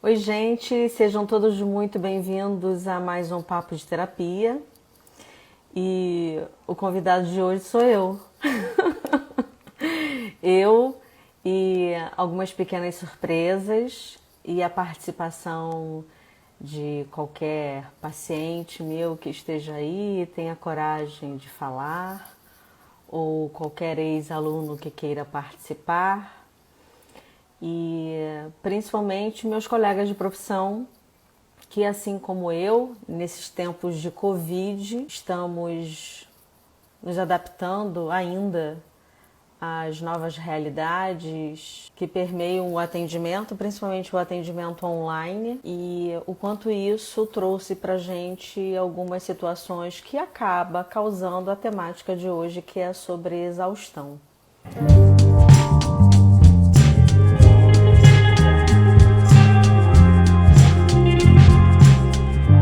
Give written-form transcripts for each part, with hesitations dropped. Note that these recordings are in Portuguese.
Oi, gente, sejam todos muito bem-vindos a mais um Papo de Terapia. E o convidado de hoje sou eu. Eu e algumas pequenas surpresas e a participação de qualquer paciente meu que esteja aí e tenha coragem de falar, ou qualquer ex-aluno que queira participar, e principalmente meus colegas de profissão que, assim como eu, nesses tempos de Covid, estamos nos adaptando ainda às novas realidades que permeiam o atendimento, principalmente o atendimento online, e o quanto isso trouxe para a gente algumas situações que acaba causando a temática de hoje, que é sobre exaustão.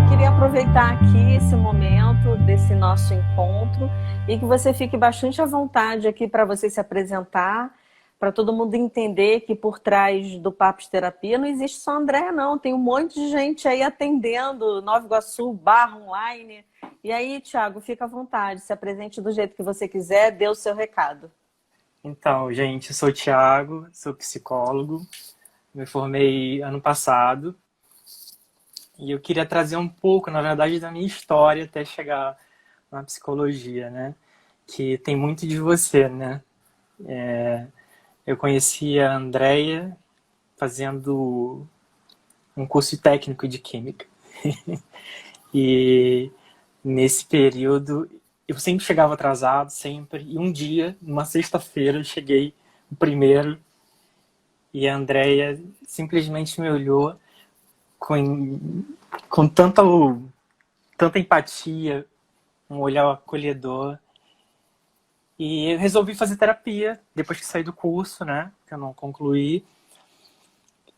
Queria aproveitar aqui esse momento desse nosso encontro e que você fique bastante à vontade aqui para você se apresentar, para todo mundo entender que por trás do Papo de Terapia não existe só Andréa, não. Tem um monte de gente aí atendendo, Nova Iguaçu, barra online. E aí, Thiago, fica à vontade, se apresente do jeito que você quiser, dê o seu recado. Então, gente, eu sou o Thiago, sou psicólogo, me formei ano passado e eu queria trazer um pouco, na verdade, da minha história até chegar na psicologia, né? Que tem muito de você, né? Eu conheci a Andrea fazendo um curso técnico de Química e nesse período eu sempre chegava atrasado, sempre, e um dia, numa sexta-feira, eu cheguei o primeiro e a Andrea simplesmente me olhou com tanta empatia, um olhar acolhedor. E eu resolvi fazer terapia depois que saí do curso, né? Que eu não concluí.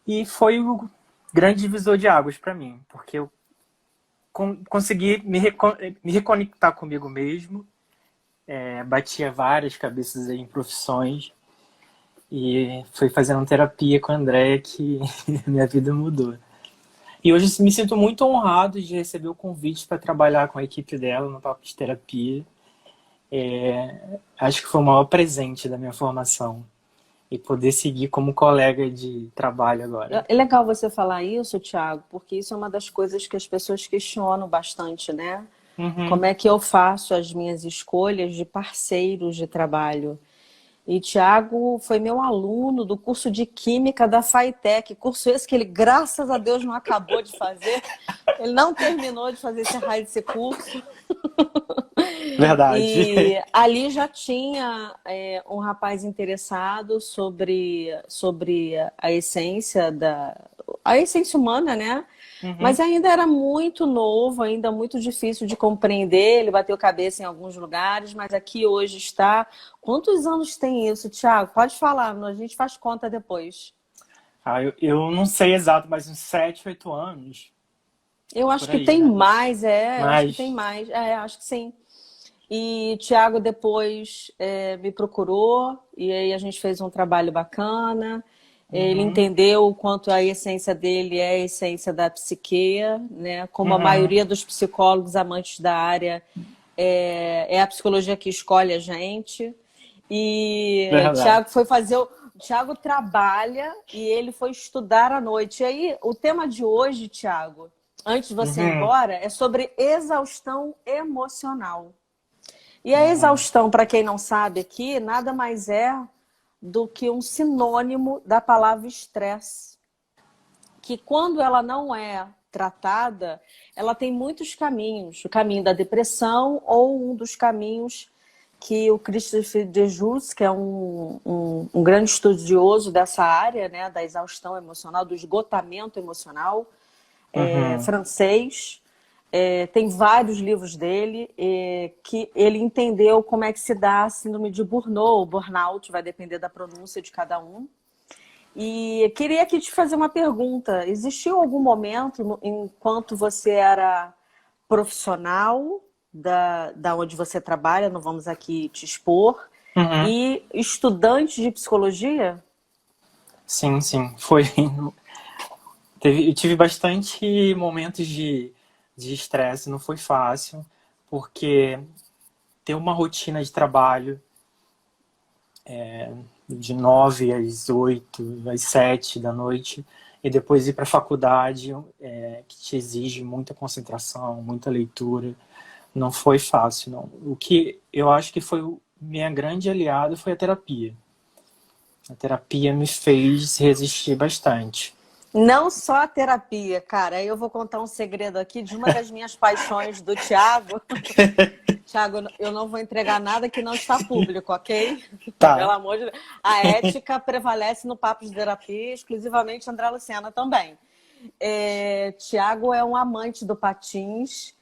E foi o grande divisor de águas para mim, porque eu consegui me reconectar comigo mesmo. Batia várias cabeças aí em profissões. E foi fazendo terapia com a Andrea que minha vida mudou. E hoje me sinto muito honrado de receber o convite para trabalhar com a equipe dela no Papo de Terapia. Acho que foi o maior presente da minha formação. E poder seguir como colega de trabalho agora. É legal você falar isso, Thiago, porque isso é uma das coisas que as pessoas questionam bastante, né? Como Uhum. é que eu faço as minhas escolhas de parceiros de trabalho? E Tiago foi meu aluno do curso de Química da FATEC, curso esse que ele, graças a Deus, não acabou de fazer. Ele não terminou de fazer esse raio desse curso. Verdade. E ali já tinha um rapaz interessado sobre a essência a essência humana, né? Mas Uhum. ainda era muito novo, ainda muito difícil de compreender. Ele bateu cabeça em alguns lugares, mas aqui hoje está. Quantos anos tem isso, Thiago? Pode falar, a gente faz conta depois. Eu não sei exato, mas uns 7, 8 anos. Eu acho Por que aí, tem né? mais, eu acho que tem Mas. mais, acho que sim. E Thiago depois me procurou e aí a gente fez um trabalho bacana. Ele Uhum. entendeu o quanto a essência dele é a essência da psique, né? Como a Uhum. maioria dos psicólogos amantes da área, é a psicologia que escolhe a gente. E Verdade. Thiago foi fazer o Thiago trabalha e ele foi estudar à noite. E aí, o tema de hoje, Thiago, antes de você ir Uhum. embora, é sobre exaustão emocional. E a Uhum. exaustão, para quem não sabe aqui, nada mais é do que um sinônimo da palavra estresse, que quando ela não é tratada, ela tem muitos caminhos. O caminho da depressão ou um dos caminhos que o Christophe de Jus, que é um grande estudioso dessa área, né, da exaustão emocional, do esgotamento emocional, Uhum. francês, tem vários livros dele que ele entendeu como é que se dá a síndrome de Burnout, ou burnout, vai depender da pronúncia de cada um. E queria aqui te fazer uma pergunta. Existiu algum momento, enquanto você era profissional da onde você trabalha, não vamos aqui te expor, Uhum. e estudante de psicologia? Sim, sim. Foi. Eu tive bastante momentos de estresse, não foi fácil, porque ter uma rotina de trabalho de 9 às 8, às 7 da noite, e depois ir para a faculdade, que te exige muita concentração, muita leitura, não foi fácil, não. O que eu acho que foi minha grande aliada foi a terapia. A terapia me fez resistir bastante. Não só a terapia, cara. Eu vou contar um segredo aqui de uma das minhas paixões do Thiago. Thiago, eu não vou entregar nada que não está público, ok? Pelo Tá. amor de Deus. A ética prevalece no Papo de Terapia, exclusivamente André Luciana também. Thiago é um amante do patins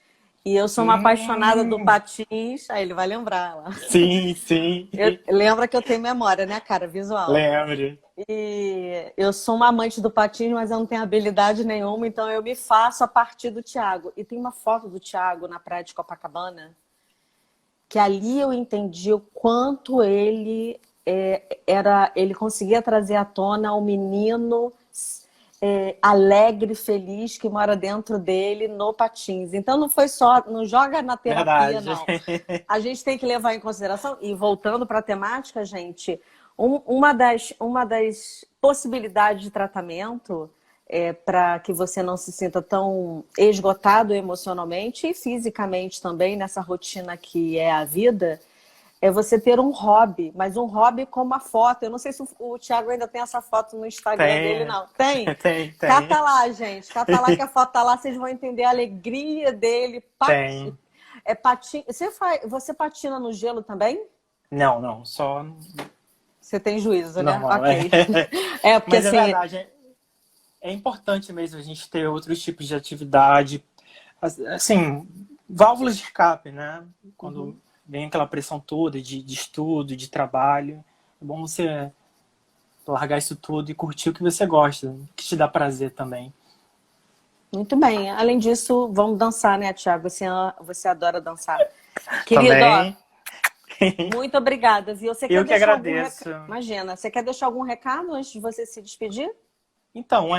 e eu sou uma apaixonada do patins. Aí ele vai lembrar lá. Sim, sim. Lembra que eu tenho memória, né, cara? Visual. Lembro. E eu sou uma amante do patins, mas eu não tenho habilidade nenhuma, então eu me faço a partir do Thiago. E tem uma foto do Thiago na praia de Copacabana, que ali eu entendi o quanto ele conseguia trazer à tona o menino alegre, feliz que mora dentro dele no patins. Então não foi só, não joga na terapia, Verdade. não. A gente tem que levar em consideração, e voltando para a temática, gente, uma das possibilidades de tratamento para que você não se sinta tão esgotado emocionalmente e fisicamente também nessa rotina que é a vida, é você ter um hobby, mas um hobby com uma foto. Eu não sei se o Thiago ainda tem essa foto no Instagram dele, Tem, não. Tem? tem. Cata lá, gente. Cata lá que a foto tá lá, vocês vão entender a alegria dele. Tem. Você patina no gelo também? Não, não, só Você tem juízo, né? normal. Ok. Porque Mas é assim, verdade, é importante mesmo a gente ter outros tipos de atividade. Assim, válvulas de escape, né? Quando vem aquela pressão toda de estudo, de trabalho, é bom você largar isso tudo e curtir o que você gosta, que te dá prazer também. muito bem. Além disso, vamos dançar, né, Thiago? Você adora dançar. Querido, ó, Também, muito obrigada, viu? Você quer eu que deixar algum agradeço. recado? Imagina, você quer deixar algum recado antes de você se despedir? Então,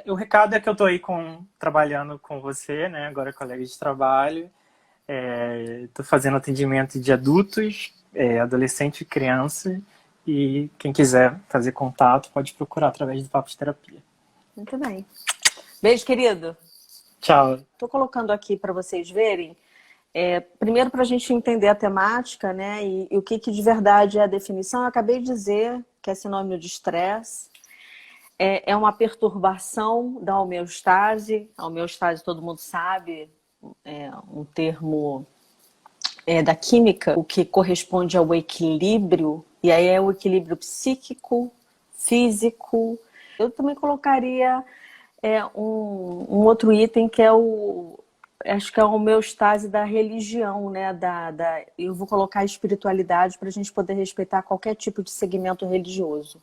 o recado é que eu estou aí trabalhando com você, né? Agora colega de trabalho. Estou fazendo atendimento de adultos, adolescente e criança. E quem quiser fazer contato pode procurar através do Papo de Terapia. Muito bem. Beijo, querido. Tchau. Estou colocando aqui para vocês verem. Primeiro, para a gente entender a temática, né? E o que de verdade é a definição. Eu acabei de dizer que é sinônimo de estresse. É uma perturbação da homeostase. A homeostase, todo mundo sabe, é um termo da química, o que corresponde ao equilíbrio, e aí é o equilíbrio psíquico, físico. Eu também colocaria um outro item que acho que é a homeostase da religião, né? Eu vou colocar a espiritualidade para a gente poder respeitar qualquer tipo de segmento religioso.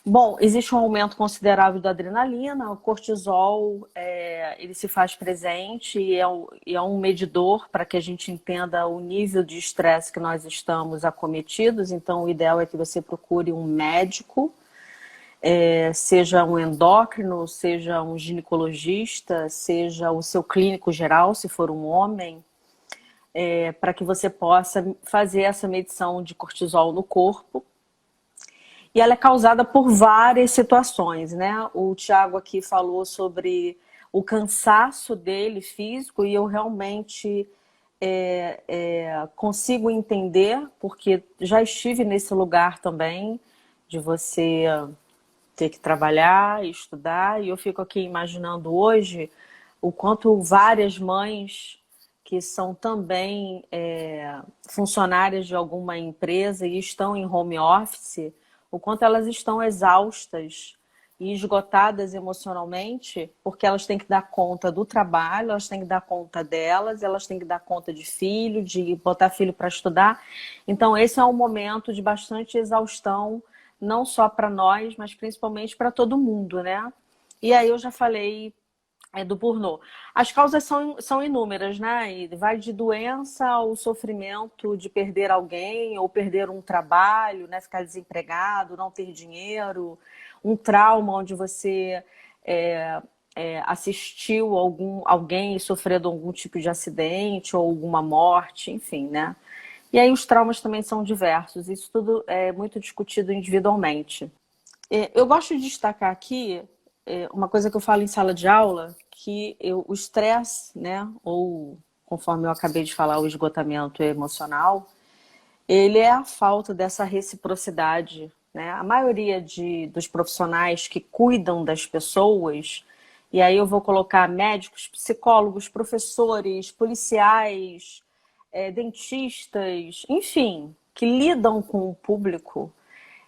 Bom, existe um aumento considerável da adrenalina, o cortisol ele se faz presente e é um medidor para que a gente entenda o nível de estresse que nós estamos acometidos. Então, o ideal é que você procure um médico, seja um endócrino, seja um ginecologista, seja o seu clínico geral, se for um homem, para que você possa fazer essa medição de cortisol no corpo. E ela é causada por várias situações, né? O Thiago aqui falou sobre o cansaço dele físico e eu realmente consigo entender, porque já estive nesse lugar também, de você ter que trabalhar, estudar, e eu fico aqui imaginando hoje o quanto várias mães que são também funcionárias de alguma empresa e estão em home office, o quanto elas estão exaustas e esgotadas emocionalmente, porque elas têm que dar conta do trabalho, elas têm que dar conta delas, elas têm que dar conta de filho, de botar filho para estudar. Então, esse é um momento de bastante exaustão, não só para nós, mas principalmente para todo mundo, né? E aí eu já falei do burnout. As causas são inúmeras, né? E vai de doença ao sofrimento de perder alguém ou perder um trabalho, né? Ficar desempregado, não ter dinheiro, um trauma onde você assistiu alguém sofrendo algum tipo de acidente ou alguma morte, enfim, né? E aí os traumas também são diversos, isso tudo é muito discutido individualmente. Eu gosto de destacar aqui uma coisa que eu falo em sala de aula, que o estresse, né, ou conforme eu acabei de falar, o esgotamento emocional, ele é a falta dessa reciprocidade, né? A maioria dos profissionais que cuidam das pessoas, e aí eu vou colocar médicos, psicólogos, professores, policiais, dentistas, enfim, que lidam com o público,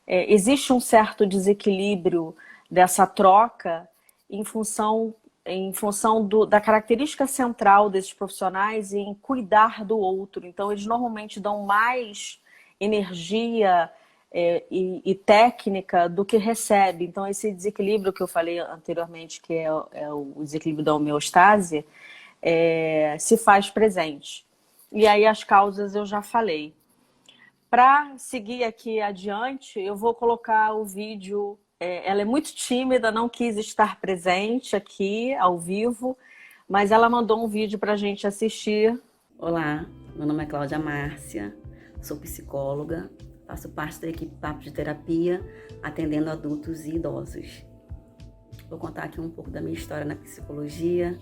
existe um certo desequilíbrio dessa troca em função, da característica central desses profissionais em cuidar do outro. Então, eles normalmente dão mais energia e técnica do que recebe. Então, esse desequilíbrio que eu falei anteriormente, que é o desequilíbrio da homeostase, se faz presente. E aí as causas eu já falei. Para seguir aqui adiante, eu vou colocar o vídeo. Ela é muito tímida, não quis estar presente aqui ao vivo, mas ela mandou um vídeo para a gente assistir. Olá, meu nome é Cláudia Márcia, sou psicóloga, faço parte da equipe Papo de Terapia, atendendo adultos e idosos. Vou contar aqui um pouco da minha história na psicologia.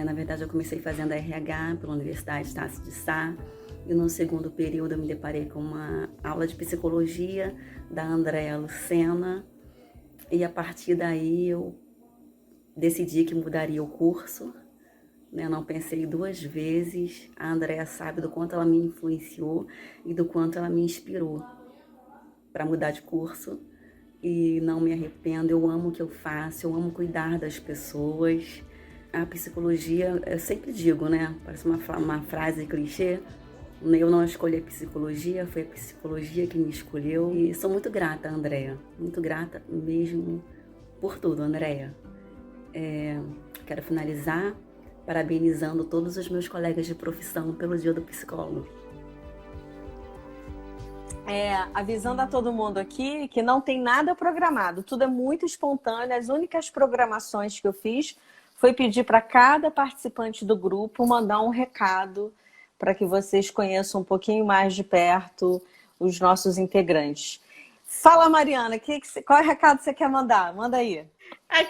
Na verdade, eu comecei fazendo RH pela Universidade Estácio de Sá, e no segundo período eu me deparei com uma aula de psicologia da Andréa Lucena, e a partir daí eu decidi que mudaria o curso, né? Não pensei duas vezes. A Andréa sabe do quanto ela me influenciou e do quanto ela me inspirou para mudar de curso, e não me arrependo. Eu amo o que eu faço, eu amo cuidar das pessoas. A psicologia, eu sempre digo, né? Parece uma frase clichê. Eu não escolhi a psicologia, foi a psicologia que me escolheu. E sou muito grata, Andréa. Muito grata mesmo por tudo, Andréa. Quero finalizar parabenizando todos os meus colegas de profissão pelo Dia do Psicólogo. Avisando a todo mundo aqui que não tem nada programado, tudo é muito espontâneo. As únicas programações que eu fiz foi pedir para cada participante do grupo mandar um recado para que vocês conheçam um pouquinho mais de perto os nossos integrantes. Fala, Mariana, qual é o recado que você quer mandar? Manda aí.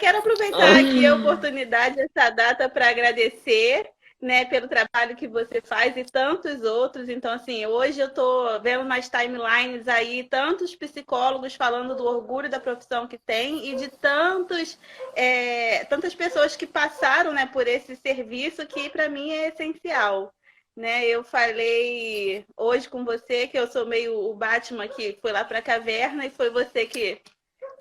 Quero aproveitar aqui a oportunidade, essa data, para agradecer, né, pelo trabalho que você faz e tantos outros. Então, assim, hoje eu estou vendo nas timelines aí tantos psicólogos falando do orgulho da profissão que tem e de tantas pessoas que passaram, né, por esse serviço que, para mim, é essencial. Né, eu falei hoje com você que eu sou meio o Batman que foi lá para a caverna, e foi você que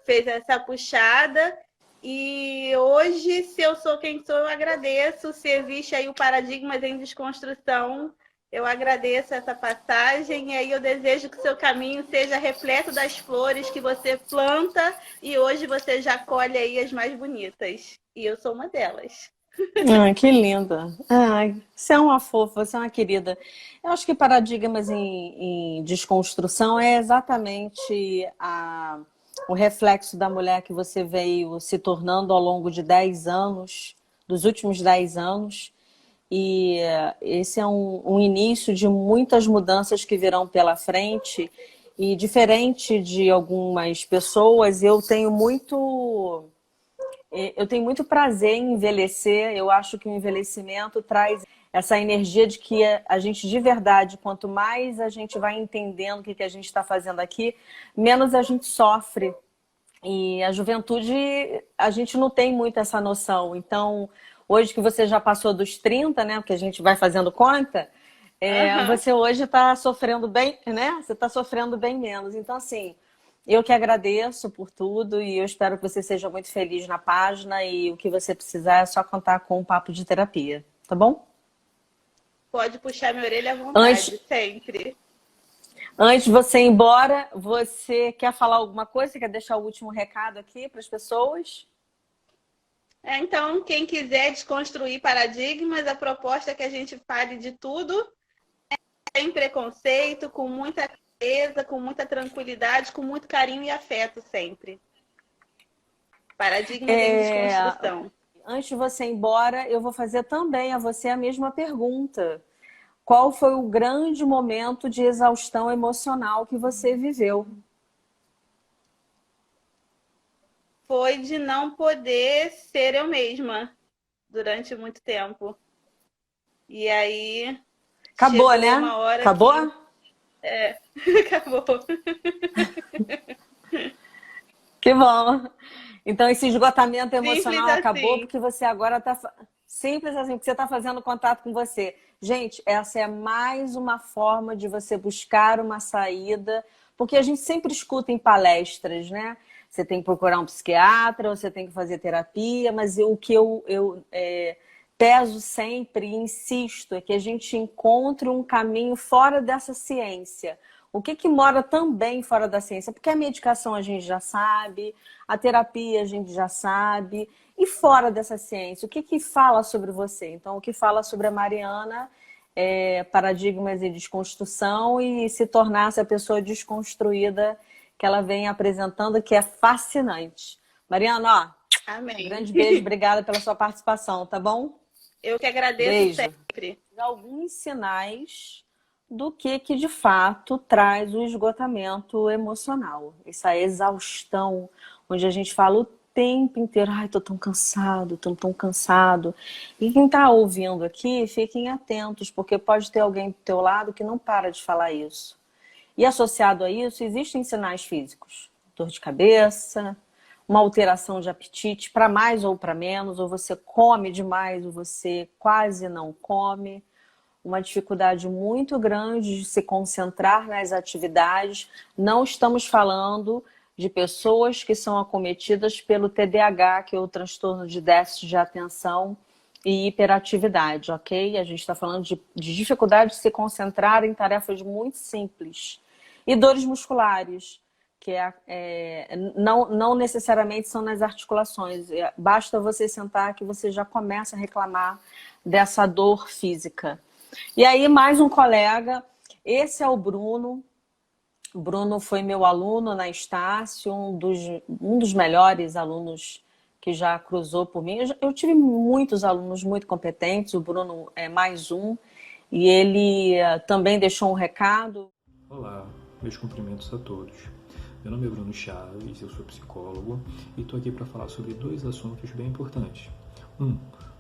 fez essa puxada. E hoje, se eu sou quem sou, eu agradeço. Se existe aí o Paradigmas em Desconstrução, eu agradeço essa passagem. E aí eu desejo que o seu caminho seja repleto das flores que você planta, e hoje você já colhe aí as mais bonitas. E eu sou uma delas. Que linda. Você é uma fofa, você é uma querida. Eu acho que Paradigmas em Desconstrução é exatamente o reflexo da mulher que você veio se tornando ao longo de 10 anos, dos últimos 10 anos. E esse é um início de muitas mudanças que virão pela frente. E diferente de algumas pessoas, eu tenho muito prazer em envelhecer. Eu acho que o envelhecimento traz essa energia de que a gente, de verdade, quanto mais a gente vai entendendo o que a gente está fazendo aqui, menos a gente sofre. E a juventude, a gente não tem muito essa noção. Então, hoje que você já passou dos 30, né? Porque a gente vai fazendo conta, você hoje está sofrendo bem, né? Você está sofrendo bem menos. Então, assim, eu que agradeço por tudo, e eu espero que você seja muito feliz na página, e o que você precisar é só contar com um papo de terapia, tá bom? Pode puxar minha orelha à vontade, sempre. Antes de você ir embora, você quer falar alguma coisa? Você quer deixar o último recado aqui para as pessoas? Então, quem quiser desconstruir paradigmas, a proposta é que a gente fale de tudo, sem preconceito, com muita clareza, com muita tranquilidade, com muito carinho e afeto sempre. Paradigmas em desconstrução. Antes de você ir embora, eu vou fazer também a você a mesma pergunta. Qual foi o grande momento de exaustão emocional que você viveu? Foi de não poder ser eu mesma durante muito tempo. E aí Acabou, chegou né? uma hora Acabou? acabou. Que bom. Então, esse esgotamento emocional Simples acabou assim. porque você agora está... Simples assim, porque você está fazendo contato com você. Gente, essa é mais uma forma de você buscar uma saída, porque a gente sempre escuta em palestras, né? Você tem que procurar um psiquiatra, você tem que fazer terapia, mas o que eu peso sempre e insisto é que a gente encontre um caminho fora dessa ciência. O que mora também fora da ciência? Porque a medicação a gente já sabe, a terapia a gente já sabe, e fora dessa ciência, o que fala sobre você? Então, o que fala sobre a Mariana é paradigmas de desconstrução e se tornar essa pessoa desconstruída que ela vem apresentando, que é fascinante. Mariana, ó, Amém. um grande beijo, obrigada pela sua participação, tá bom? Eu que agradeço Beijo. sempre. Alguns sinais do que de fato traz o esgotamento emocional. Essa exaustão, onde a gente fala o tempo inteiro, ai, tô tão cansado, tô tão cansado. E quem tá ouvindo aqui, fiquem atentos, porque pode ter alguém do teu lado que não para de falar isso. E associado a isso, existem sinais físicos. Dor de cabeça, uma alteração de apetite, para mais ou para menos, ou você come demais, ou você quase não come. Uma dificuldade muito grande de se concentrar nas atividades. Não estamos falando de pessoas que são acometidas pelo TDAH, que é o transtorno de déficit de atenção e hiperatividade, ok? A gente está falando de dificuldade de se concentrar em tarefas muito simples. E dores musculares, que não necessariamente são nas articulações. Basta você sentar que você já começa a reclamar dessa dor física. E aí, mais um colega, esse é o Bruno. O Bruno foi meu aluno na Estácio, um dos melhores alunos que já cruzou por mim. Eu tive muitos alunos muito competentes, o Bruno é mais um, e ele também deixou um recado. Olá, meus cumprimentos a todos. Meu nome é Bruno Chaves, eu sou psicólogo e estou aqui para falar sobre dois assuntos bem importantes.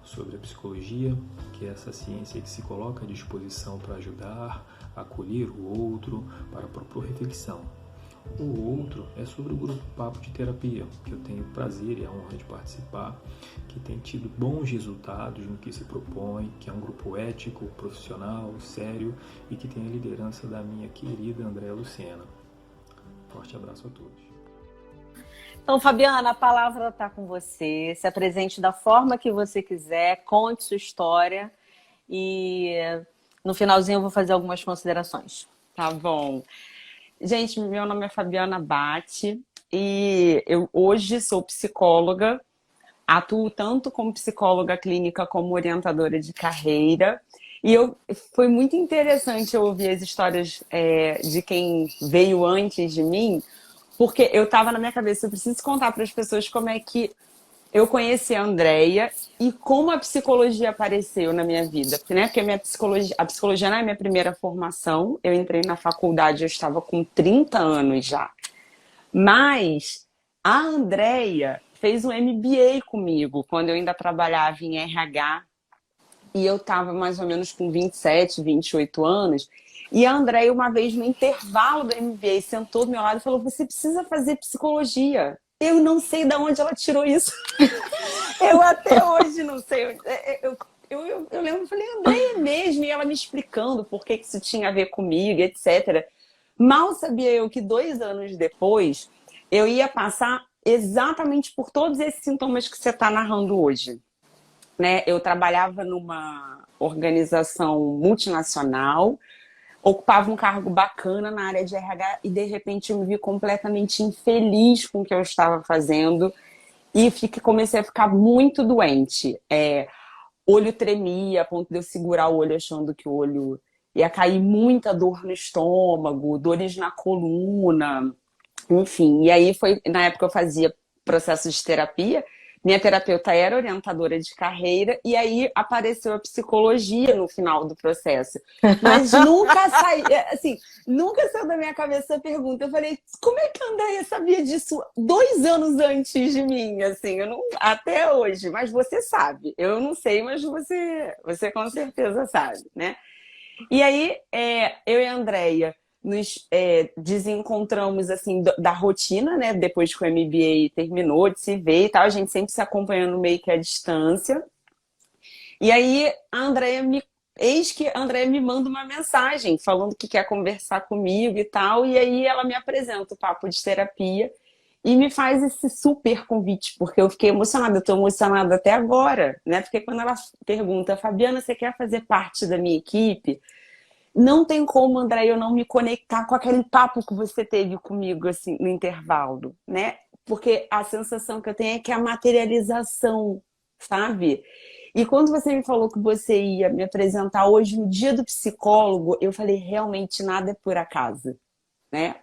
Sobre a psicologia, que é essa ciência que se coloca à disposição para ajudar, acolher o outro, para propor reflexão. O outro é sobre o grupo Papo de Terapia, que eu tenho o prazer e a honra de participar, que tem tido bons resultados no que se propõe, que é um grupo ético, profissional, sério e que tem a liderança da minha querida Andréa Lucena. Forte abraço a todos. Então, Fabiana, a palavra está com você. Se apresente da forma que você quiser, conte sua história e no finalzinho eu vou fazer algumas considerações. Tá bom. Gente, meu nome é Fabiana Batti e eu hoje sou psicóloga, atuo tanto como psicóloga clínica como orientadora de carreira. E foi muito interessante eu ouvir as histórias de quem veio antes de mim, porque eu estava na minha cabeça, eu preciso contar para as pessoas como é que eu conheci a Andréia e como a psicologia apareceu na minha vida. Porque a psicologia não é a minha primeira formação, eu entrei na faculdade, eu estava com 30 anos já. Mas a Andréia fez um MBA comigo, quando eu ainda trabalhava em RH, e eu estava mais ou menos com 27, 28 anos, e a Andréia, uma vez no intervalo do MBA, sentou do meu lado e falou: você precisa fazer psicologia. Eu não sei de onde ela tirou isso. Eu até hoje não sei. Eu lembro, eu falei, Andréia mesmo, e ela me explicando por que isso tinha a ver comigo, etc. Mal sabia eu que 2 anos depois, eu ia passar exatamente por todos esses sintomas que você está narrando hoje. Né? Eu trabalhava numa organização multinacional, ocupava um cargo bacana na área de RH e de repente eu me vi completamente infeliz com o que eu estava fazendo e comecei a ficar muito doente. Olho tremia a ponto de eu segurar o olho achando que o olho ia cair, muita dor no estômago, dores na coluna, enfim. E aí foi, na época eu fazia processo de terapia, minha terapeuta era orientadora de carreira, e aí apareceu a psicologia no final do processo. Mas nunca saiu, assim, nunca saiu da minha cabeça a pergunta. Eu falei, como é que a Andréia sabia disso 2 anos antes de mim? Assim, eu não, até hoje, mas você sabe. Eu não sei, mas você com certeza sabe, né? E aí, eu e a Andréia nos desencontramos assim da rotina, né? Depois que o MBA terminou de se ver e tal, a gente sempre se acompanhando meio que à distância. E aí eis que a Andréia me manda uma mensagem falando que quer conversar comigo e tal, e aí ela me apresenta o papo de terapia e me faz esse super convite, porque eu fiquei emocionada, eu tô emocionada até agora, né? Porque quando ela pergunta, Fabiana, você quer fazer parte da minha equipe? Não tem como, André, eu não me conectar com aquele papo que você teve comigo, assim, no intervalo, né? Porque a sensação que eu tenho é que é a materialização, sabe? E quando você me falou que você ia me apresentar hoje no dia do psicólogo, eu falei, realmente nada é por acaso, né?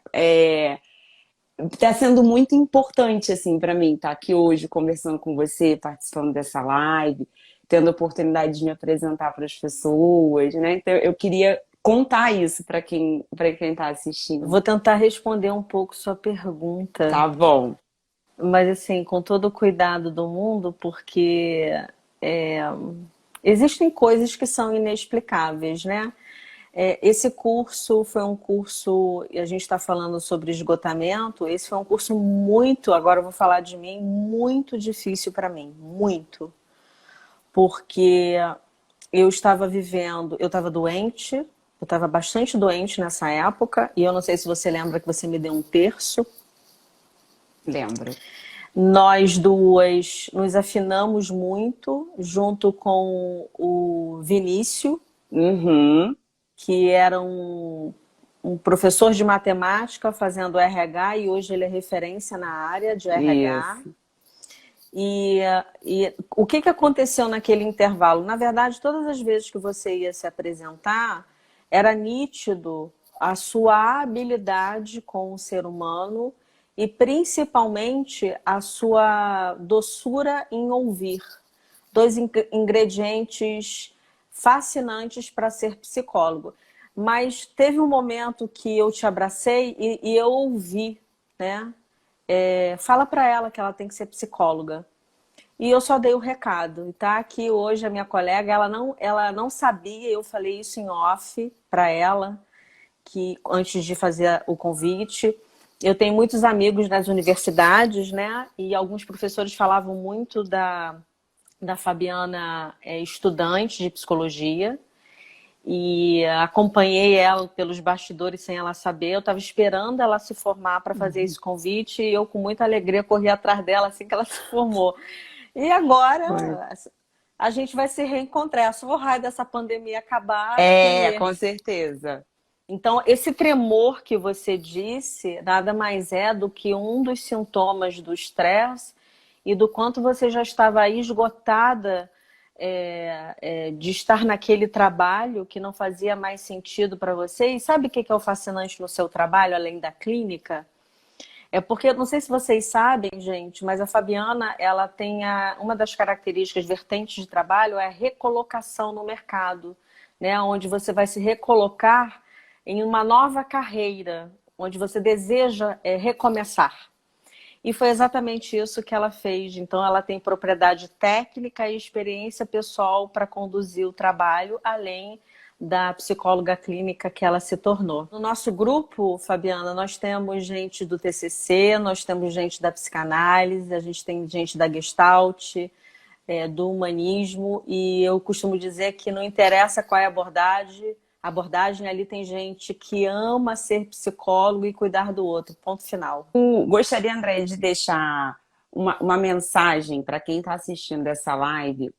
Tá sendo muito importante, assim, para mim, estar aqui hoje conversando com você, participando dessa live, tendo a oportunidade de me apresentar para as pessoas, né? Então, eu queria contar isso para quem está assistindo. Vou tentar responder um pouco sua pergunta. Tá bom. Mas assim, com todo o cuidado do mundo, porque existem coisas que são inexplicáveis, né? Esse curso foi um curso, e a gente está falando sobre esgotamento, esse foi um curso muito, agora eu vou falar de mim, muito difícil para mim, muito. Porque eu estava doente, eu estava bastante doente nessa época, e eu não sei se você lembra que você me deu um terço. Lembro. Nós duas nos afinamos muito, junto com o Vinícius, que era um professor de matemática fazendo RH, e hoje ele é referência na área de RH. Isso. E o que aconteceu naquele intervalo? Na verdade, todas as vezes que você ia se apresentar, era nítido a sua habilidade com o ser humano e principalmente a sua doçura em ouvir. 2 ingredientes fascinantes para ser psicólogo. Mas teve um momento que eu te abracei e eu ouvi, né? Fala para ela que ela tem que ser psicóloga. E eu só dei o recado. E tá aqui hoje a minha colega, ela não sabia, eu falei isso em off para ela, que antes de fazer o convite. Eu tenho muitos amigos nas universidades, né? E alguns professores falavam muito da Fabiana, estudante de psicologia. E acompanhei ela pelos bastidores sem ela saber. Eu estava esperando ela se formar para fazer esse convite e eu, com muita alegria, corri atrás dela assim que ela se formou. E agora a gente vai se reencontrar. É só o raio dessa pandemia acabar. Com certeza. Então, esse tremor que você disse nada mais é do que um dos sintomas do estresse e do quanto você já estava aí esgotada de estar naquele trabalho que não fazia mais sentido para você. E sabe o que é o fascinante no seu trabalho, além da clínica? É porque, não sei se vocês sabem, gente, mas a Fabiana, ela tem uma das características vertentes de trabalho é a recolocação no mercado, né? Onde você vai se recolocar em uma nova carreira, onde você deseja recomeçar. E foi exatamente isso que ela fez. Então, ela tem propriedade técnica e experiência pessoal para conduzir o trabalho, além da psicóloga clínica que ela se tornou. No nosso grupo, Fabiana, nós temos gente do TCC, nós temos gente da psicanálise, a gente tem gente da Gestalt, do humanismo, e eu costumo dizer que não interessa qual é a abordagem, ali tem gente que ama ser psicólogo e cuidar do outro, ponto final. Gostaria, André, de deixar uma mensagem para quem está assistindo essa live,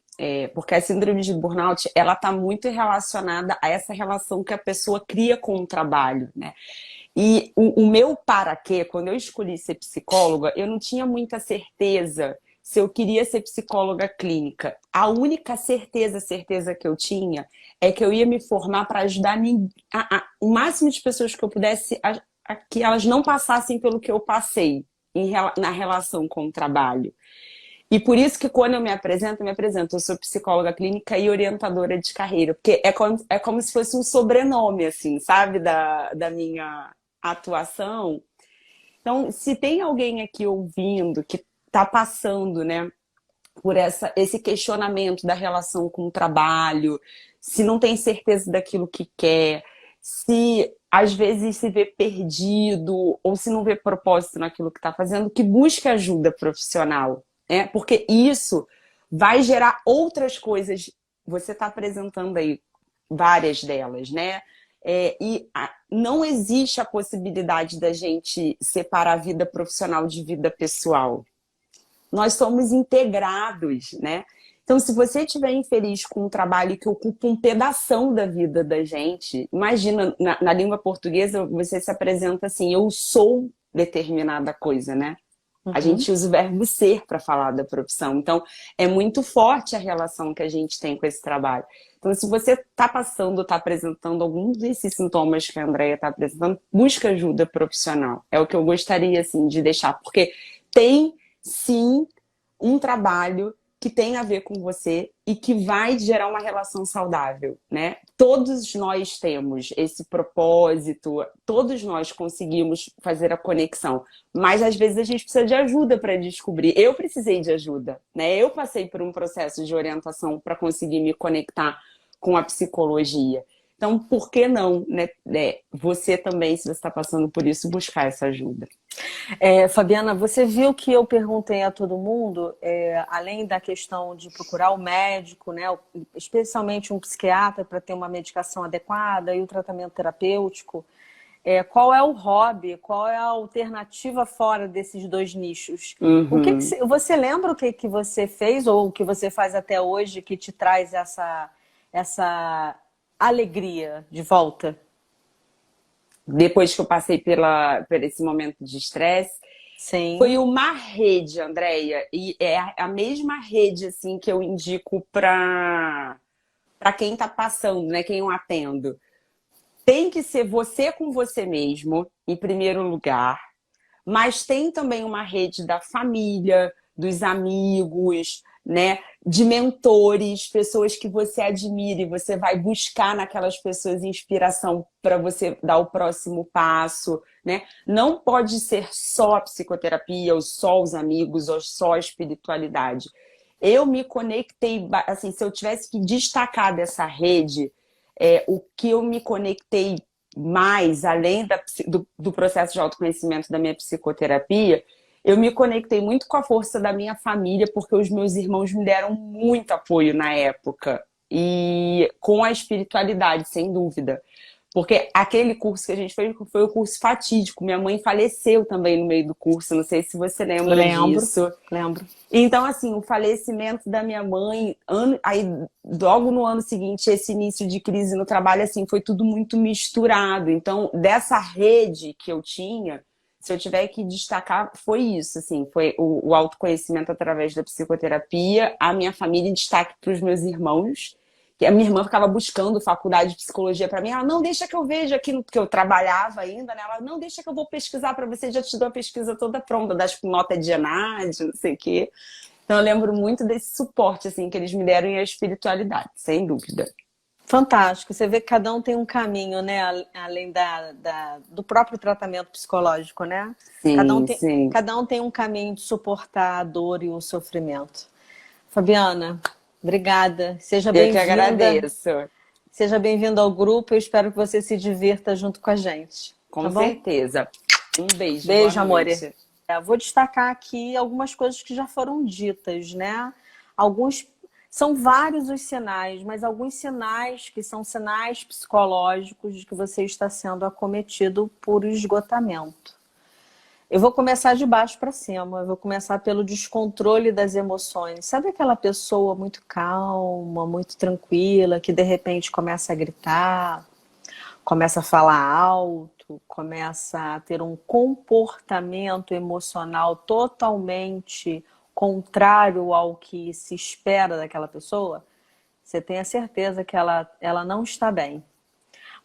porque a síndrome de burnout, ela está muito relacionada a essa relação que a pessoa cria com o trabalho, né? E o meu para quê, quando eu escolhi ser psicóloga, eu não tinha muita certeza se eu queria ser psicóloga clínica. A única certeza que eu tinha é que eu ia me formar para ajudar o máximo de pessoas que eu pudesse, que elas não passassem pelo que eu passei. na relação com o trabalho. E por isso que quando eu me apresento, eu sou psicóloga clínica e orientadora de carreira, porque é como se fosse um sobrenome, assim, sabe, da minha atuação. Então, se tem alguém aqui ouvindo que está passando, né, por esse questionamento da relação com o trabalho, se não tem certeza daquilo que quer, se às vezes se vê perdido ou se não vê propósito naquilo que está fazendo, que busque ajuda profissional. Porque isso vai gerar outras coisas. Você está apresentando aí várias delas, né? Não existe a possibilidade da gente separar a vida profissional de vida pessoal. Nós somos integrados, né? Então, se você estiver infeliz com um trabalho que ocupa um pedação da vida da gente, imagina, na língua portuguesa, você se apresenta assim, eu sou determinada coisa, né? A gente usa o verbo ser para falar da profissão. Então, é muito forte a relação que a gente tem com esse trabalho. Então, se você está passando, está apresentando algum desses sintomas que a Andrea está apresentando, busca ajuda profissional. É o que eu gostaria, assim, de deixar. Porque tem, sim, um trabalho que tem a ver com você e que vai gerar uma relação saudável, né? Todos nós temos esse propósito, todos nós conseguimos fazer a conexão, mas às vezes a gente precisa de ajuda para descobrir. Eu precisei de ajuda, né? Eu passei por um processo de orientação para conseguir me conectar com a psicologia. Então, por que não, né? Você também, se você está passando por isso, buscar essa ajuda. Fabiana, você viu que eu perguntei a todo mundo, além da questão de procurar o médico, né, especialmente um psiquiatra para ter uma medicação adequada e o tratamento terapêutico, qual é o hobby, qual é a alternativa fora desses dois nichos? O que você lembra o que você fez ou o que você faz até hoje que te traz essa alegria de volta? Depois que eu passei por esse momento de estresse, foi uma rede, Andréia, e é a mesma rede assim que eu indico para quem está passando, né, quem eu atendo. Tem que ser você com você mesmo, em primeiro lugar, mas tem também uma rede da família, dos amigos, né, de mentores, pessoas que você admira e você vai buscar naquelas pessoas inspiração para você dar o próximo passo, né? Não pode ser só a psicoterapia, ou só os amigos, ou só a espiritualidade. Eu me conectei, assim, se eu tivesse que destacar dessa rede, o que eu me conectei mais, além do processo de autoconhecimento da minha psicoterapia, eu me conectei muito com a força da minha família, porque os meus irmãos me deram muito apoio na época. E com a espiritualidade, sem dúvida. Porque aquele curso que a gente fez foi o curso fatídico. Minha mãe faleceu também no meio do curso, não sei se você lembra disso. Lembro. Então, assim, o falecimento da minha mãe, aí logo no ano seguinte, esse início de crise no trabalho, assim, foi tudo muito misturado. Então, dessa rede que eu tinha, se eu tiver que destacar, foi isso, assim, foi o autoconhecimento através da psicoterapia, a minha família em destaque para os meus irmãos, que a minha irmã ficava buscando faculdade de psicologia para mim, ela, não, deixa que eu veja aquilo, porque eu trabalhava ainda, né? Ela, não, deixa que eu vou pesquisar para você, já te dou a pesquisa toda pronta, das com nota de ENAD, não sei o quê. Então eu lembro muito desse suporte, assim, que eles me deram e a espiritualidade, sem dúvida. Fantástico. Você vê que cada um tem um caminho, né? Além do próprio tratamento psicológico, né? Sim, cada um tem um caminho de suportar a dor e o sofrimento. Fabiana, obrigada. Seja bem-vinda. Eu que agradeço. Seja bem-vinda ao grupo. Eu espero que você se divirta junto com a gente. Com certeza. Um beijo. Beijo, amor. Vou destacar aqui algumas coisas que já foram ditas, né? São vários os sinais, mas alguns sinais que são sinais psicológicos de que você está sendo acometido por esgotamento. Eu vou começar de baixo para cima, eu vou começar pelo descontrole das emoções. Sabe aquela pessoa muito calma, muito tranquila, que de repente começa a gritar, começa a falar alto, começa a ter um comportamento emocional totalmente contrário ao que se espera daquela pessoa? Você tem a certeza que ela não está bem.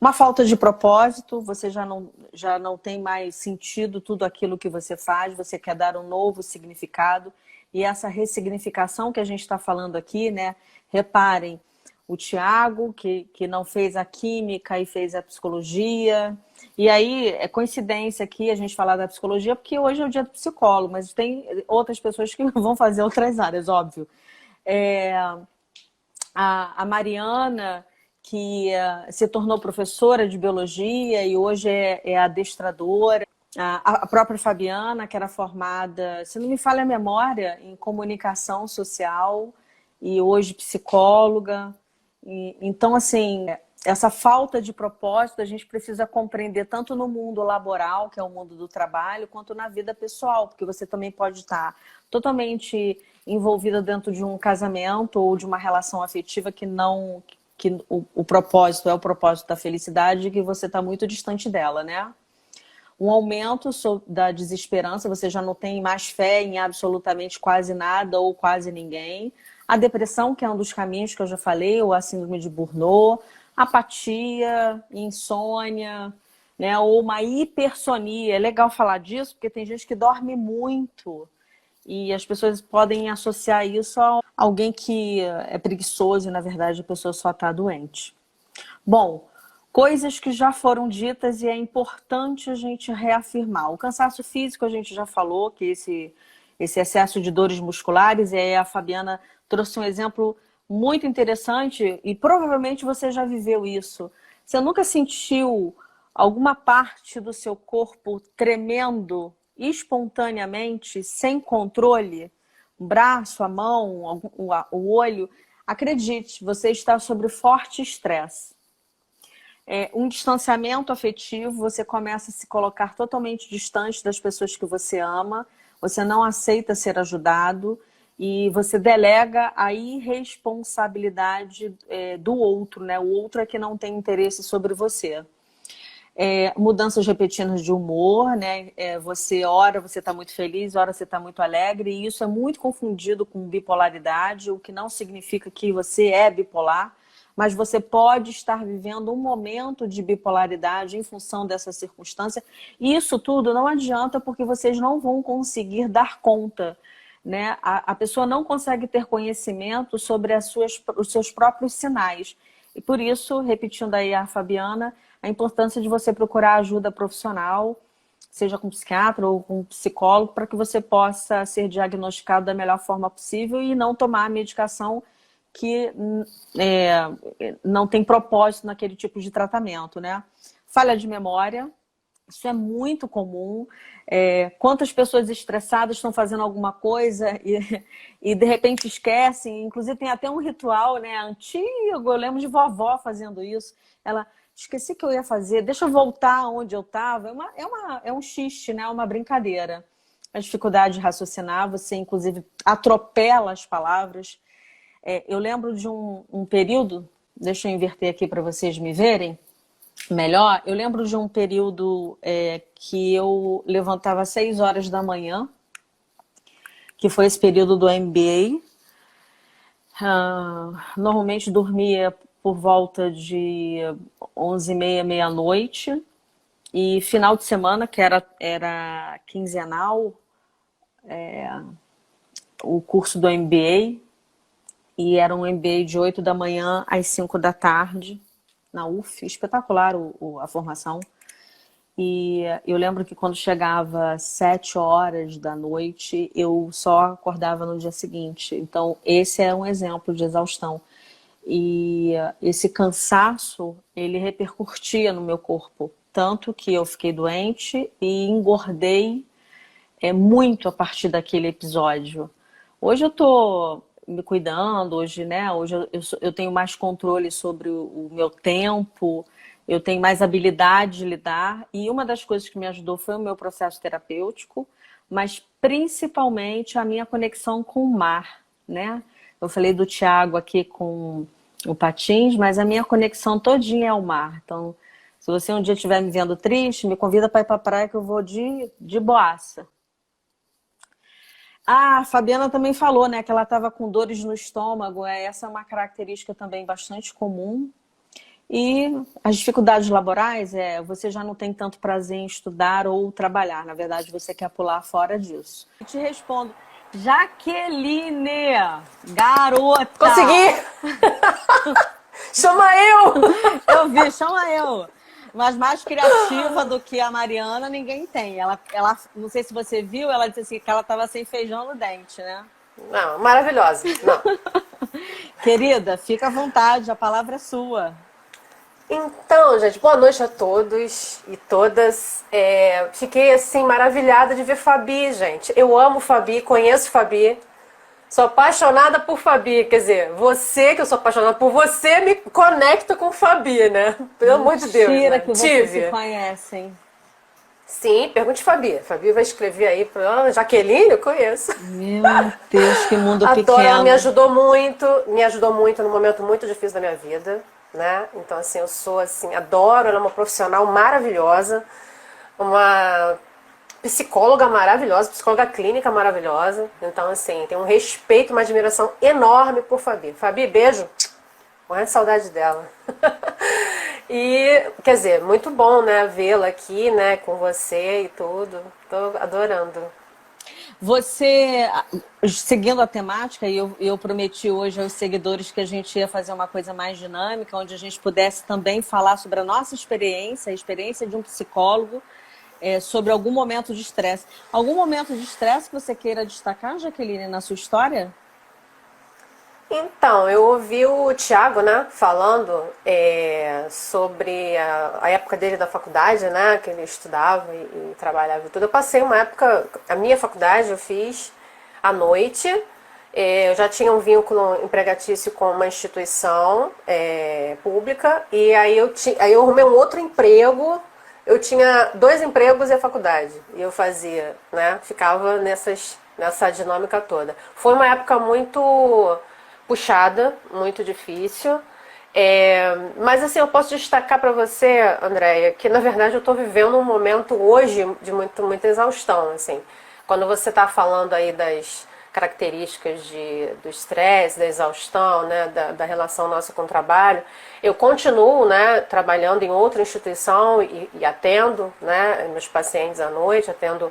Uma falta de propósito, você já não tem mais sentido tudo aquilo que você faz, você quer dar um novo significado. E essa ressignificação que a gente está falando aqui, né? Reparem, o Tiago, que não fez a química e fez a psicologia. E aí, é coincidência aqui a gente falar da psicologia, porque hoje é o dia do psicólogo, mas tem outras pessoas que vão fazer outras áreas, óbvio. A Mariana, que se tornou professora de biologia e hoje é adestradora. A própria Fabiana, que era formada, se não me falha a memória, em comunicação social e hoje psicóloga. Então, assim, essa falta de propósito a gente precisa compreender tanto no mundo laboral, que é o mundo do trabalho, quanto na vida pessoal, porque você também pode estar totalmente envolvida dentro de um casamento ou de uma relação afetiva que o propósito é o propósito da felicidade e que você está muito distante dela, né? Um aumento da desesperança, você já não tem mais fé em absolutamente quase nada ou quase ninguém. A depressão, que é um dos caminhos que eu já falei, ou a síndrome de Burnout, apatia, insônia, né? Ou uma hipersonia. É legal falar disso, porque tem gente que dorme muito e as pessoas podem associar isso a alguém que é preguiçoso e, na verdade, a pessoa só está doente. Bom, coisas que já foram ditas e é importante a gente reafirmar. O cansaço físico a gente já falou, que esse excesso de dores musculares, e aí a Fabiana trouxe um exemplo muito interessante e provavelmente você já viveu isso. Você nunca sentiu alguma parte do seu corpo tremendo espontaneamente, sem controle? O braço, a mão, o olho? Acredite, você está sob forte estresse. Um distanciamento afetivo, você começa a se colocar totalmente distante das pessoas que você ama, você não aceita ser ajudado e você delega a irresponsabilidade do outro, né? O outro é que não tem interesse sobre você. Mudanças repetidas de humor, né? Ora você está muito feliz, ora você está muito alegre, e isso é muito confundido com bipolaridade, o que não significa que você é bipolar, mas você pode estar vivendo um momento de bipolaridade em função dessa circunstância. E isso tudo não adianta porque vocês não vão conseguir dar conta, né? A pessoa não consegue ter conhecimento sobre os seus próprios sinais. E por isso, repetindo aí a Fabiana, a importância de você procurar ajuda profissional, seja com psiquiatra ou com psicólogo, para que você possa ser diagnosticado da melhor forma possível e não tomar a medicação que não tem propósito naquele tipo de tratamento, né? Falha de memória, isso é muito comum. Quantas pessoas estressadas estão fazendo alguma coisa e de repente esquecem, inclusive tem até um ritual, né, antigo, eu lembro de vovó fazendo isso. Ela, esqueci que eu ia fazer, deixa eu voltar onde eu estava. É um xiste, né? Uma brincadeira. A dificuldade de raciocinar, você inclusive atropela as palavras. Eu lembro de um período, deixa eu inverter aqui para vocês me verem melhor. Eu lembro de um período que eu levantava às 6 horas da manhã, que foi esse período do MBA. Normalmente dormia por volta de 11h30, meia-noite. E final de semana, que era quinzenal, o curso do MBA. E era um MBA de 8 da manhã às 5 da tarde, na UF. Espetacular a formação. E eu lembro que quando chegava 7 horas da noite, eu só acordava no dia seguinte. Então, esse é um exemplo de exaustão. E esse cansaço, ele repercutia no meu corpo. Tanto que eu fiquei doente e engordei muito a partir daquele episódio. Hoje eu tô me cuidando, hoje eu tenho mais controle sobre o meu tempo, eu tenho mais habilidade de lidar, e uma das coisas que me ajudou foi o meu processo terapêutico, mas principalmente a minha conexão com o mar, né? Eu falei do Tiago aqui com o patins, mas a minha conexão todinha é ao mar. Então, se você um dia estiver me vendo triste, me convida para ir para a praia que eu vou de boaça. A Fabiana também falou, né, que ela estava com dores no estômago. Essa é uma característica também bastante comum. E as dificuldades laborais você já não tem tanto prazer em estudar ou trabalhar. Na verdade, você quer pular fora disso. Eu te respondo, Jaqueline, garota! Consegui! Chama eu! Eu vi, chama eu. Mas mais criativa do que a Mariana, ninguém tem. Ela, não sei se você viu, ela disse assim que ela estava sem feijão no dente, né? Não, maravilhosa. Não. Querida, fica à vontade, a palavra é sua. Então, gente, boa noite a todos e todas. Fiquei, assim, maravilhada de ver Fabi, gente. Eu amo Fabi, conheço Fabi. Sou apaixonada por Fabi. Quer dizer, você, que eu sou apaixonada por você, me conecta com Fabi, né? Pelo amor de Deus. Mentira Né? que vocês se conhecem. Sim, pergunte Fabi. Fabi vai escrever aí para Jaqueline, eu conheço. Meu Deus, que mundo pequeno. pequeno. Ela me ajudou muito num momento muito difícil da minha vida. Né? Então, assim, eu sou, assim, adoro, ela é uma profissional maravilhosa, uma psicóloga maravilhosa, psicóloga clínica maravilhosa. Então, assim, tenho um respeito, uma admiração enorme por Fabi. Fabi, beijo, morrendo de saudade dela. E, quer dizer, muito bom, né, vê-la aqui, né, com você e tudo. Tô adorando. Você, seguindo a temática, e eu prometi hoje aos seguidores que a gente ia fazer uma coisa mais dinâmica, onde a gente pudesse também falar sobre a nossa experiência, a experiência de um psicólogo, sobre algum momento de estresse. Algum momento de estresse que você queira destacar, Jaqueline, na sua história? Então, eu ouvi o Thiago, né, falando sobre a época dele da faculdade, né, que ele estudava e trabalhava e tudo. Eu passei uma época, a minha faculdade eu fiz à noite, eu já tinha um vínculo empregatício com uma instituição pública, e aí eu arrumei um outro emprego. Eu tinha 2 empregos e a faculdade, e eu fazia, né, ficava nessa dinâmica toda. Foi uma época muito puxada, muito difícil, mas assim, eu posso destacar para você, Andréia, que na verdade eu estou vivendo um momento hoje de muita exaustão, assim. Quando você está falando aí das características do estresse, da exaustão, né, da relação nossa com o trabalho, eu continuo, né, trabalhando em outra instituição e atendo, né, meus pacientes à noite, atendo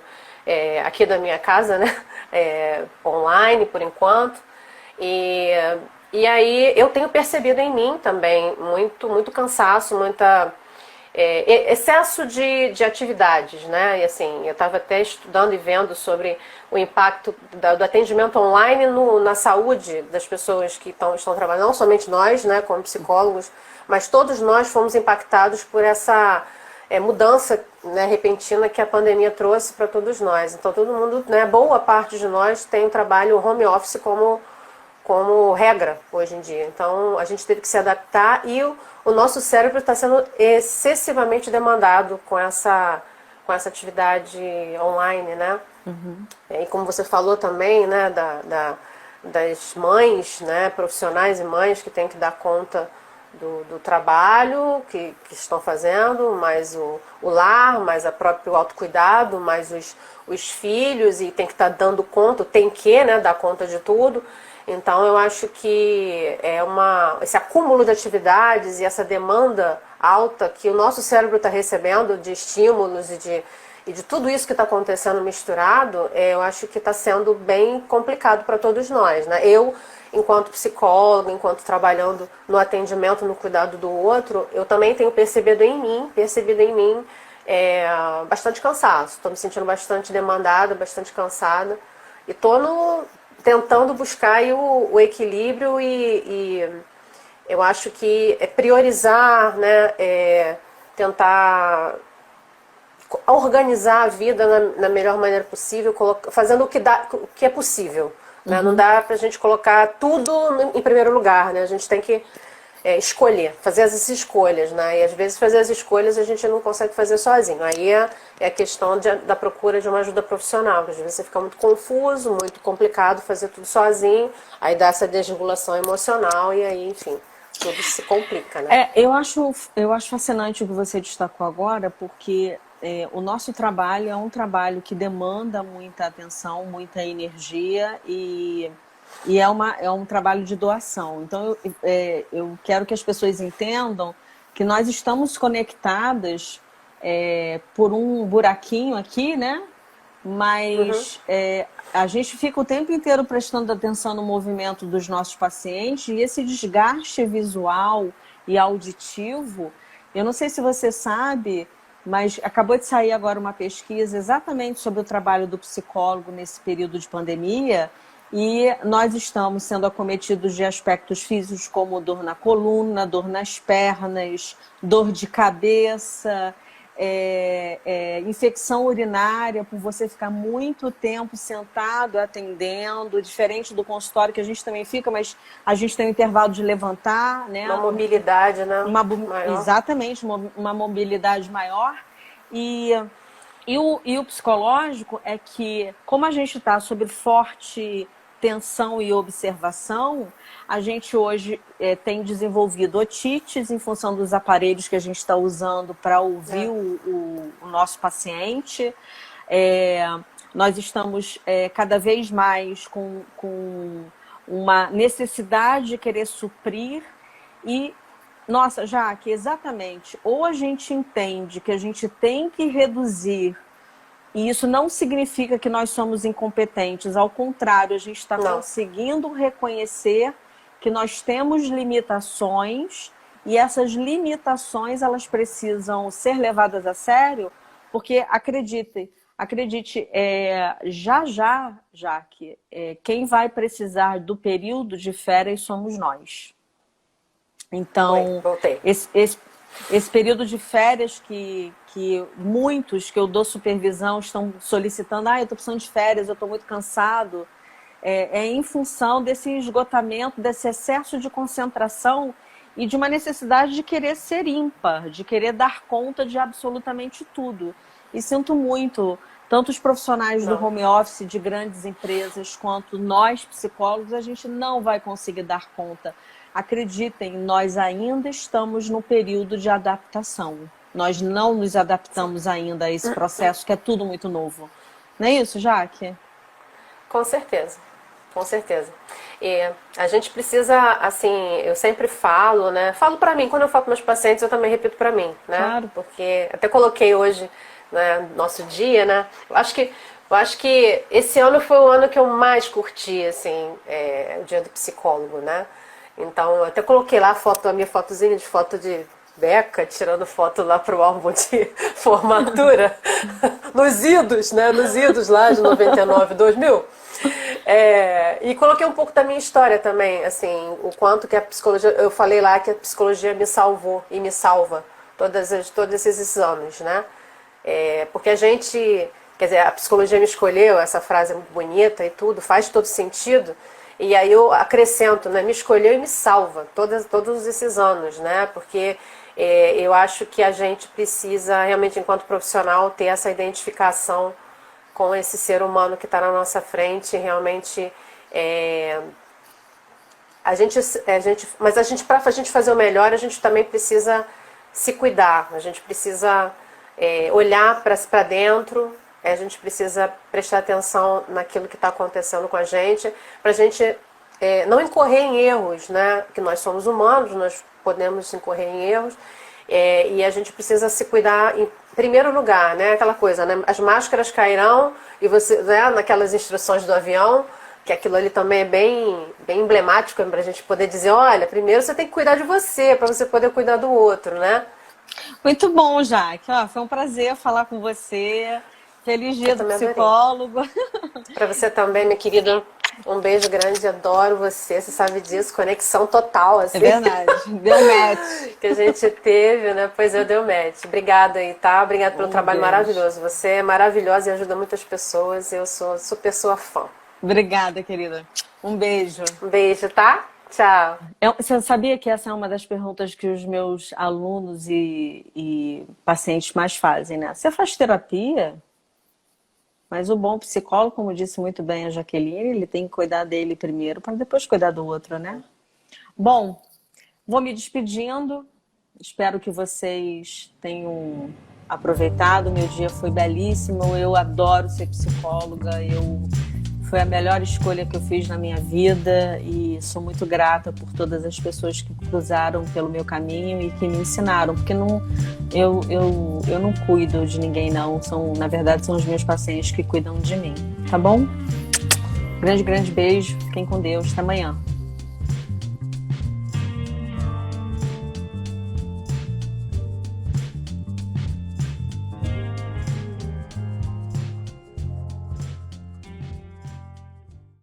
aqui da minha casa, né, online por enquanto. E aí eu tenho percebido em mim também muito cansaço, excesso de atividades, né? E assim, eu estava até estudando e vendo sobre o impacto do atendimento online na saúde das pessoas que estão trabalhando, não somente nós, né, como psicólogos, mas todos nós fomos impactados por essa mudança, né, repentina que a pandemia trouxe para todos nós. Então todo mundo, né, boa parte de nós tem o trabalho home office como regra hoje em dia. Então a gente teve que se adaptar e o nosso cérebro está sendo excessivamente demandado com essa atividade online, né? Uhum. E como você falou também, né, das mães, né, profissionais e mães que têm que dar conta do trabalho que estão fazendo, mais o lar, mais o próprio autocuidado, mais os filhos, e tem que estar dando conta, né, dar conta de tudo. Então eu acho que esse acúmulo de atividades e essa demanda alta que o nosso cérebro está recebendo de estímulos e de tudo isso que está acontecendo misturado, eu acho que está sendo bem complicado para todos nós, né? Eu, enquanto psicóloga, enquanto trabalhando no atendimento, no cuidado do outro, eu também tenho percebido em mim bastante cansaço. Estou me sentindo bastante demandada, bastante cansada, e estou tentando buscar aí o equilíbrio e eu acho que priorizar, né, tentar organizar a vida na melhor maneira possível, fazendo o que é possível. Né? Uhum. Não dá pra gente colocar tudo em primeiro lugar, né? A gente tem que escolher, fazer as escolhas, né? E às vezes fazer as escolhas a gente não consegue fazer sozinho. Aí é a questão da procura de uma ajuda profissional, porque às vezes você fica muito confuso, muito complicado fazer tudo sozinho, aí dá essa desregulação emocional e aí, enfim, tudo se complica, né? Eu acho fascinante o que você destacou agora, porque o nosso trabalho é um trabalho que demanda muita atenção, muita energia e é um trabalho de doação. Então eu quero que as pessoas entendam que nós estamos conectadas por um buraquinho aqui, né? Mas a gente fica o tempo inteiro prestando atenção no movimento dos nossos pacientes, e esse desgaste visual e auditivo, eu não sei se você sabe, mas acabou de sair agora uma pesquisa exatamente sobre o trabalho do psicólogo nesse período de pandemia, e nós estamos sendo acometidos de aspectos físicos como dor na coluna, dor nas pernas, dor de cabeça, infecção urinária, por você ficar muito tempo sentado atendendo, diferente do consultório que a gente também fica, mas a gente tem um intervalo de levantar, né? Uma mobilidade, né? Maior. Exatamente, uma mobilidade maior. E o psicológico é que, como a gente está sob forte tensão e observação, a gente hoje tem desenvolvido otites em função dos aparelhos que a gente está usando para ouvir o nosso paciente. Nós estamos cada vez mais com uma necessidade de querer suprir e, nossa, Jaque, exatamente, ou a gente entende que a gente tem que reduzir. E isso não significa que nós somos incompetentes, ao contrário, a gente está conseguindo reconhecer que nós temos limitações e essas limitações elas precisam ser levadas a sério, porque acredite, já que quem vai precisar do período de férias somos nós. Então, esse período de férias que muitos que eu dou supervisão estão solicitando, eu estou precisando de férias, eu estou muito cansado, em função desse esgotamento, desse excesso de concentração e de uma necessidade de querer ser ímpar, de querer dar conta de absolutamente tudo. E sinto muito, tanto os profissionais do home office de grandes empresas, quanto nós psicólogos, a gente não vai conseguir dar conta. Acreditem, nós ainda estamos no período de adaptação. Nós não nos adaptamos ainda a esse processo, que é tudo muito novo. Não é isso, Jaque? Com certeza, com certeza. E a gente precisa, assim, eu sempre falo, né? Falo para mim, quando eu falo para meus pacientes, eu também repito para mim, né? Claro. Porque até coloquei hoje, né, nosso dia, né? Eu acho que esse ano foi o ano que eu mais curti, assim, o dia do psicólogo, né? Então, eu até coloquei lá a minha fotozinha de foto de Beca, tirando foto lá pro álbum de formatura, nos idos, né? Nos idos lá de 99, 2000. E coloquei um pouco da minha história também, assim, o quanto que a psicologia... Eu falei lá que a psicologia me salvou e me salva todos esses anos, né? Porque a gente... Quer dizer, a psicologia me escolheu, essa frase é muito bonita e tudo, faz todo sentido. E aí eu acrescento, né? Me escolheu e me salva todos esses anos, né? Porque eu acho que a gente precisa realmente, enquanto profissional, ter essa identificação com esse ser humano que está na nossa frente. Realmente, para a gente fazer o melhor, a gente também precisa se cuidar. A gente precisa olhar para dentro. A gente precisa prestar atenção naquilo que está acontecendo com a gente, para a gente não incorrer em erros, né? Que nós somos humanos, nós podemos incorrer em erros, e a gente precisa se cuidar em primeiro lugar, né? Aquela coisa, né? As máscaras cairão, e você, né? Naquelas instruções do avião, que aquilo ali também é bem emblemático para a gente poder dizer, olha, primeiro você tem que cuidar de você, para você poder cuidar do outro, né? Muito bom, Jaque. Foi um prazer falar com você. Feliz dia do psicólogo. Para você também, minha querida, um beijo grande, adoro você sabe disso, conexão total, assim. É verdade, deu match. Que a gente teve, né? Pois deu match. Obrigada aí, tá? Obrigada pelo trabalho maravilhoso. Você é maravilhosa e ajuda muitas pessoas, eu sou super sua fã. Obrigada, querida. Um beijo. Um beijo, tá? Tchau. Você sabia que essa é uma das perguntas que os meus alunos e pacientes mais fazem, né? Você faz terapia? Mas o bom psicólogo, como disse muito bem a Jaqueline, ele tem que cuidar dele primeiro para depois cuidar do outro, né? Bom, vou me despedindo. Espero que vocês tenham aproveitado. Meu dia foi belíssimo. Eu adoro ser psicóloga. foi a melhor escolha que eu fiz na minha vida e sou muito grata por todas as pessoas que cruzaram pelo meu caminho e que me ensinaram, porque eu não cuido de ninguém, não. Na verdade, são os meus pacientes que cuidam de mim, tá bom? Grande beijo, fiquem com Deus, até amanhã.